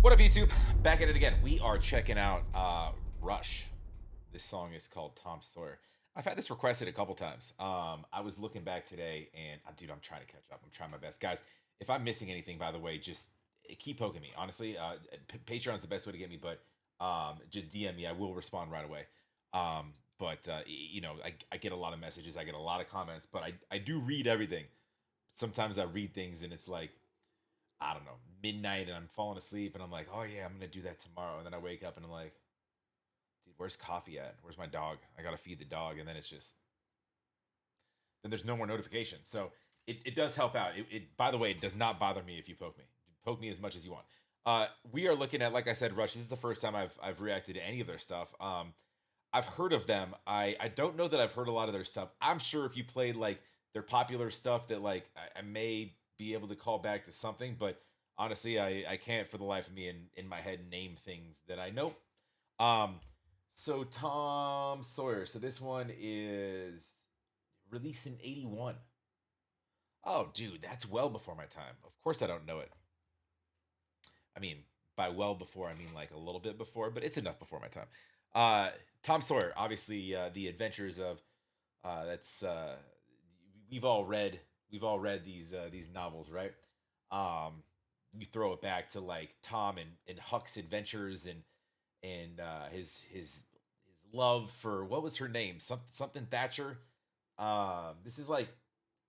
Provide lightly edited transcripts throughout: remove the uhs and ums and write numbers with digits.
What up, YouTube? Back at it again. We are checking out Rush. This song is called TomSawyer. I've had this requested a couple times. I was looking back today, and dude, I'm trying to catch up. I'm trying my best, guys. If I'm missing anything, by the way, just keep poking me. Honestly, Patreon's the best way to get me, but just DM me. I will respond right away. I get a lot of messages. I get a lot of comments, but I do read everything. Sometimes I read things, and it's like, I don't know, midnight, and I'm falling asleep, and I'm like, oh yeah, I'm gonna do that tomorrow. And then I wake up and I'm like, dude, where's coffee at? Where's my dog? I gotta feed the dog. And then it's just, then there's no more notifications. So it does help out. By the way, it does not bother me if you poke me. Poke me as much as you want. We are looking at, like I said, Rush. This is the first time I've reacted to any of their stuff. I've heard of them. I don't know that I've heard a lot of their stuff. I'm sure if you played like their popular stuff that like I may be able to call back to something, but honestly, I can't for the life of me in my head name things that I know. So TomSawyer. So this one is released in 81. Oh, dude, that's well before my time. Of course I don't know it. I mean, by well before, I mean like a little bit before, but it's enough before my time. TomSawyer, obviously, the adventures of that's we've all read these novels, right? You throw it back to like Tom and Huck's adventures and his love for, what was her name? Something Thatcher. This is like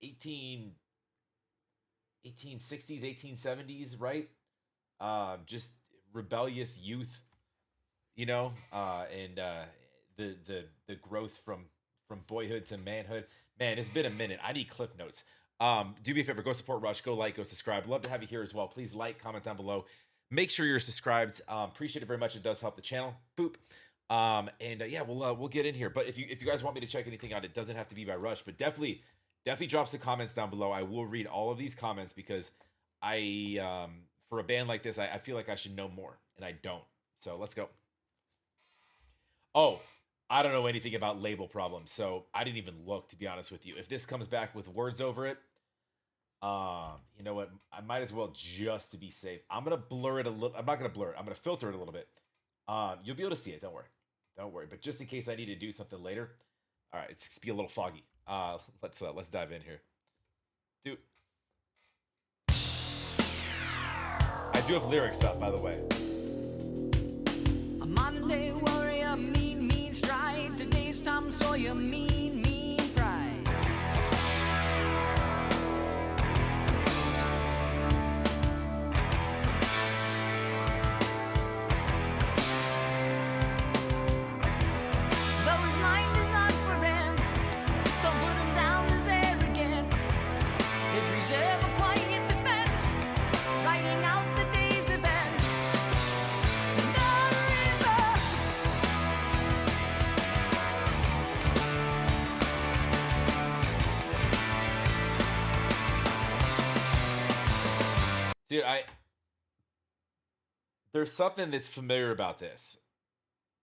1860s, 1870s, right? Just rebellious youth, and the growth from boyhood to manhood. Man, it's been a minute. I need cliff notes. Do me a favor, go support Rush, go like, go subscribe. Love to have you here as well. Please like, comment down below. Make sure you're subscribed. Appreciate it very much. It does help the channel. Boop. Yeah, we'll get in here. But if you guys want me to check anything out, it doesn't have to be by Rush, but definitely drop some comments down below. I will read all of these comments because I for a band like this, I feel like I should know more, and I don't. So let's go. Oh, I don't know anything about label problems, so I didn't even look, to be honest with you. If this comes back with words over it, you know what? I might as well, just to be safe. I'm gonna blur it a little. I'm not gonna blur it. I'm gonna filter it a little bit. You'll be able to see it. Don't worry. Don't worry. But just in case I need to do something later, all right, it's be a little foggy. Let's dive in here, dude. I do have lyrics up, by the way. A Monday warrior, mean stride. Today's TomSawyer, mean pride. Though his mind is not for rent, don't put him down as arrogant. His reserve a quiet defense, writing out the day's events. Dude, there's something that's familiar about this.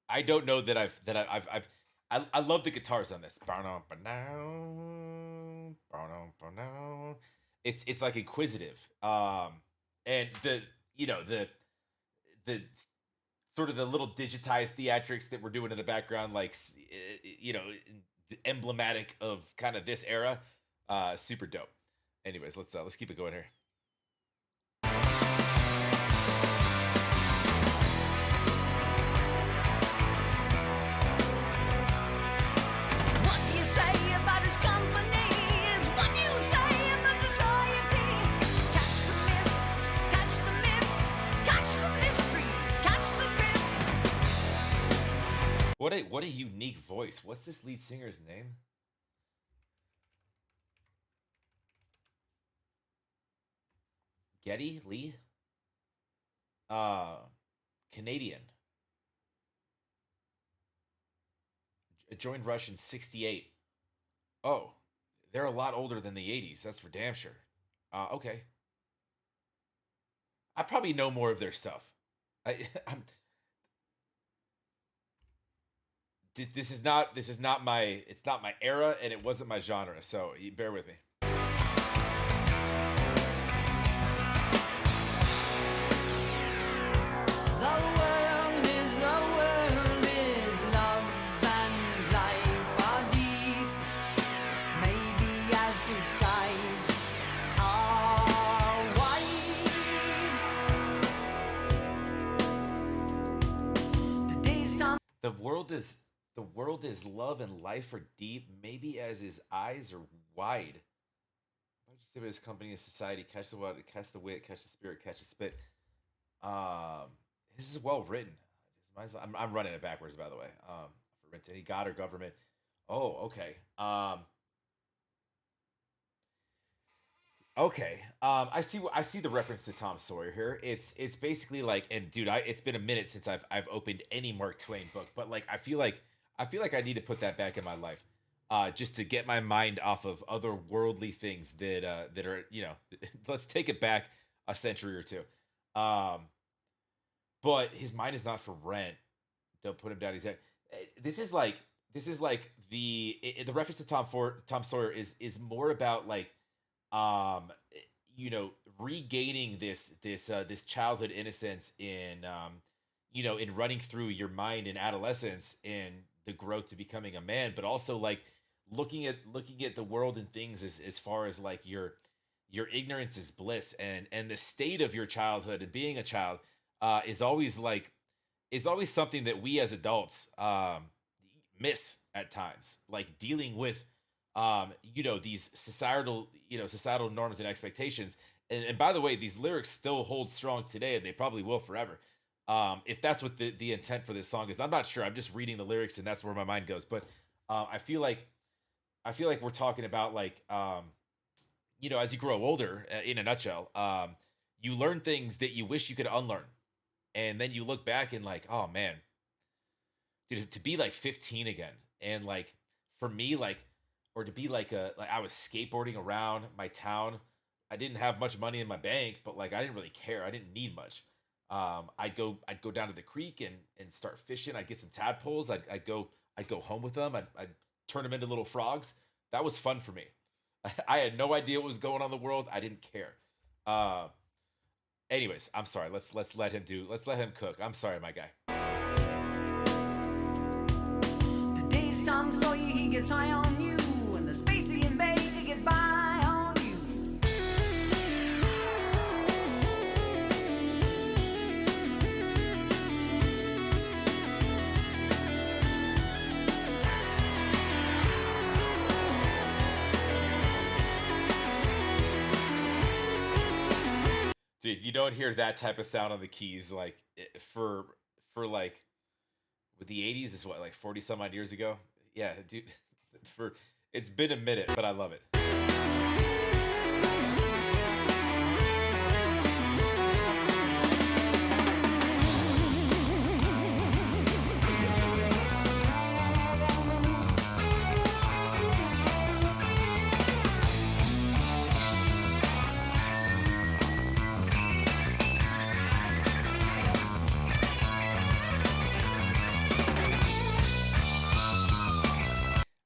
I don't know that I love the guitars on this. It's like inquisitive. And the sort of the little digitized theatrics that we're doing in the background, like emblematic of kind of this era. Super dope. Anyways, let's keep it going here. What a unique voice. What's this lead singer's name? Geddy Lee? Canadian. Joined Rush in 68. Oh, they're a lot older than the 80s. That's for damn sure. Okay. I probably know more of their stuff. This is not my era, and it wasn't my genre, so bear with me. The world is the world is love and life are deep, maybe as his eyes are wide. Why'd you say about his company and society? Catch the water, catch the wit, catch the spirit, catch the spit. Um, this is well written. I'm running it backwards, by the way. For rent any god or government. Oh, okay. Okay. I see the reference to Tom Sawyer here. It's basically like, and dude, it's been a minute since I've opened any Mark Twain book, but like I feel like I need to put that back in my life. Just to get my mind off of other worldly things that are, let's take it back a century or two. Um, but his mind is not for rent. Don't put him down. He's this is like the reference to Tom Sawyer is more about like um regaining this childhood innocence in in running through your mind in adolescence and the growth to becoming a man, but also like looking at the world and things as far as like your ignorance is bliss, and the state of your childhood and being a child is always like is always something that we as adults miss at times, like dealing with these societal norms and expectations. And by the way, these lyrics still hold strong today, and they probably will forever. If that's what the intent for this song is, I'm not sure. I'm just reading the lyrics, and that's where my mind goes. But I feel like we're talking about like as you grow older, in a nutshell, you learn things that you wish you could unlearn, and then you look back and like, oh man, dude, to be like 15 again, and like for me, like, or to be like I was skateboarding around my town. I didn't have much money in my bank, but like I didn't really care. I didn't need much. I'd go down to the creek and start fishing. I'd get some tadpoles. I'd go home with them. I'd turn them into little frogs. That was fun for me. I had no idea what was going on in the world. I didn't care. Uh, anyways, I'm sorry. Let's let him cook. I'm sorry, my guy. Today's Tom Sawyer, he gets high on you, and the space he invades, he gets by on you. Dude, you don't hear that type of sound on the keys like for like with the 80s is what, like 40 some odd years ago. Yeah, dude, for it's been a minute, but I love it.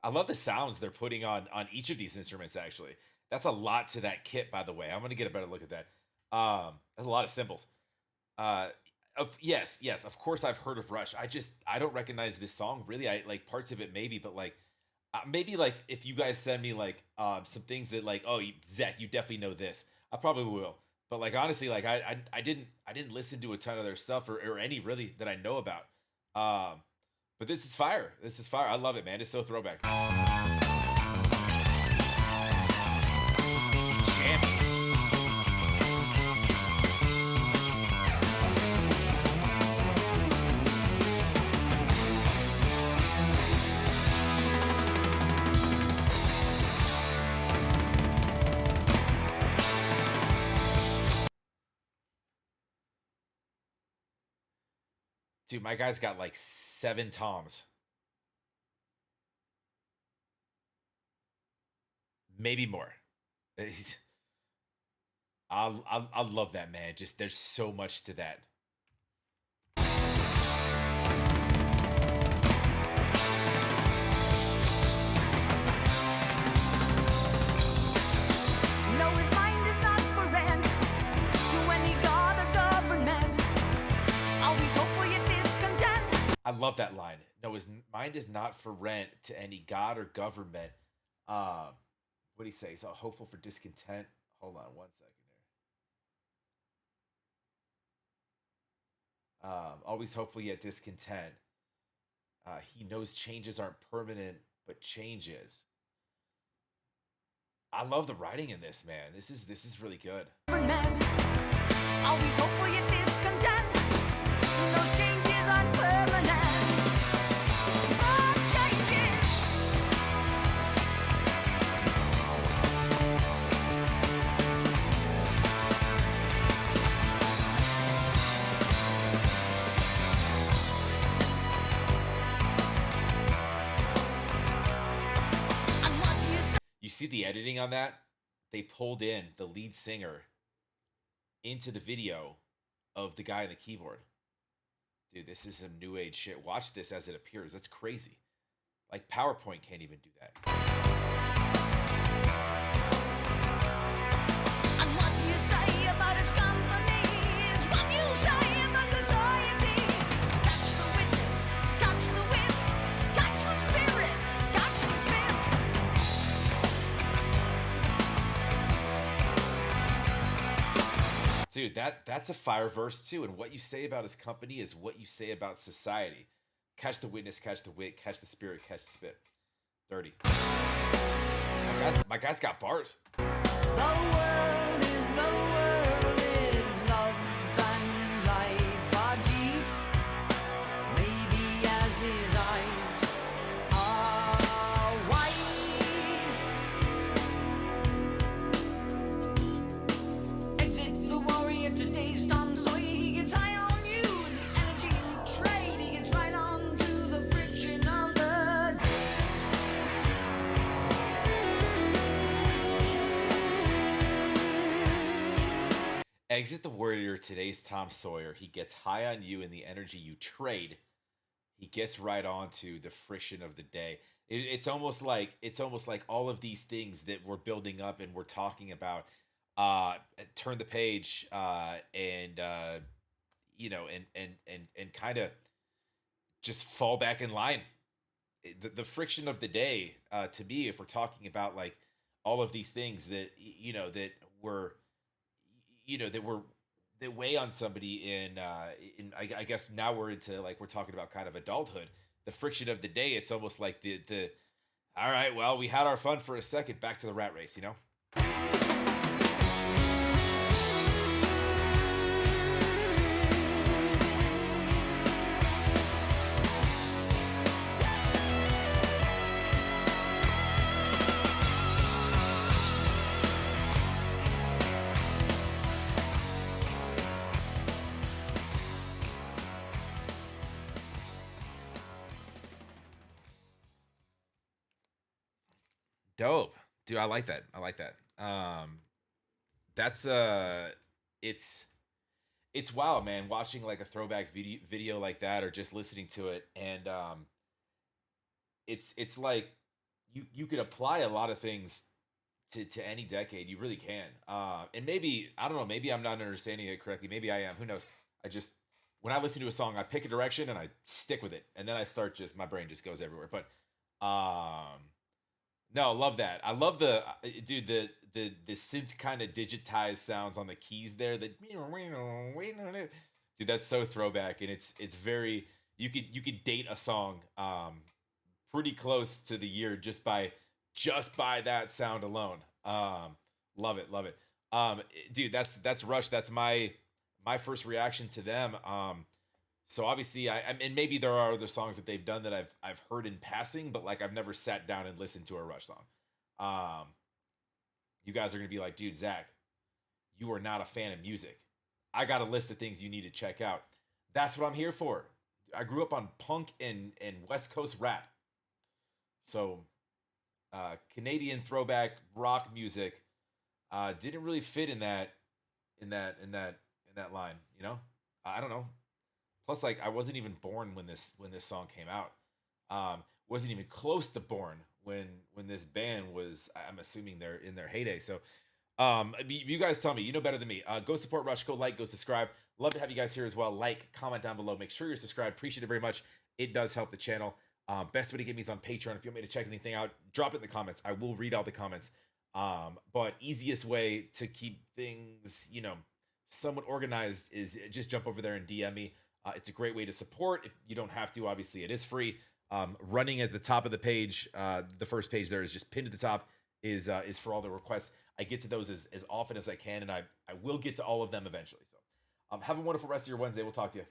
I love the sounds they're putting on each of these instruments. Actually, that's a lot to that kit. By the way, I'm gonna get a better look at that. That's a lot of cymbals. Uh, yes, of course I've heard of Rush. I don't recognize this song really. I like parts of it maybe, but like maybe like if you guys send me like some things that like, oh, Zach, you definitely know this. I probably will. But like honestly, like I didn't listen to a ton of their stuff or any really that I know about. Um, but this is fire. This is fire. I love it, man. It's so throwback. Jamming. Dude, my guy's got like seven toms, maybe more. He's, I love that, man. Just there's so much to that. No, his mind is not for rent to any god or government. Always hopeful yet discontent. I love that line. No, his mind is not for rent to any god or government. Um, what do he say? He's all hopeful for discontent. Hold on one second here. Always hopeful yet discontent. He knows changes aren't permanent, but changes. I love the writing in this, man. This is really good. Man, always hopeful yet discontent. Those changes aren't permanent. Oh, changes. And what you say. You see the editing on that? They pulled in the lead singer into the video of the guy on the keyboard. Dude, this is some new age shit. Watch this as it appears. That's crazy. Like PowerPoint can't even do that. And what you say about his company is what you say about society. Catch the witness, catch the wit, catch the spirit, catch the spit. Dude, that's a fire verse too. And what you say about his company is what you say about society. Catch the witness, catch the wit, catch the spirit, catch the spit. Dirty. My guy's got bars. The world is love and life are deep. Maybe as his eyes are wide. Exit the warrior, today's TomSawyer. He gets high on you and the energy you trade. He gets right on to the friction of the day. Exit the warrior, today's Tom Sawyer. He gets high on you and the energy you trade. He gets right on to the friction of the day. It's almost like all of these things that we're building up and we're talking about. Turn the page, and and kind of just fall back in line. The friction of the day, to me, if we're talking about like all of these things that that were that were that weigh on somebody in I guess now we're into like we're talking about kind of adulthood. The friction of the day, it's almost like the all right, well, we had our fun for a second, back to the rat race. Dope. Dude, I like that. I like that. That's it's it's wild, man, watching like a throwback video like that or just listening to it. And it's like you could apply a lot of things to any decade. You really can. And maybe, I don't know, maybe I'm not understanding it correctly. Maybe I am. Who knows? I just, when I listen to a song, I pick a direction and I stick with it. And then I start just, my brain just goes everywhere. But no, love that. I love dude, the synth kind of digitized sounds on the keys there. Dude, that's so throwback, and it's very, you could date a song pretty close to the year just by that sound alone. Love it, love it. Dude, that's Rush. That's my first reaction to them. So obviously, and maybe there are other songs that they've done that I've heard in passing, but like I've never sat down and listened to a Rush song. You guys are gonna be like, dude, Zach, you are not a fan of music. I got a list of things you need to check out. That's what I'm here for. I grew up on punk and West Coast rap, so Canadian throwback rock music didn't really fit in that line. I don't know. Plus, like, I wasn't even born when this song came out. Wasn't even close to born when this band was. I'm assuming they're in their heyday. So, you guys tell me. You know better than me. Go support Rush. Go like. Go subscribe. Love to have you guys here as well. Like, comment down below. Make sure you're subscribed. Appreciate it very much. It does help the channel. Best way to get me is on Patreon. If you want me to check anything out, drop it in the comments. I will read all the comments. But easiest way to keep things, somewhat organized is just jump over there and DM me. It's a great way to support. If you don't have to, obviously it is free. Running at the top of the page, the first page there is just pinned at the top is for all the requests. I get to those as often as I can, and I will get to all of them eventually. So have a wonderful rest of your Wednesday. We'll talk to you.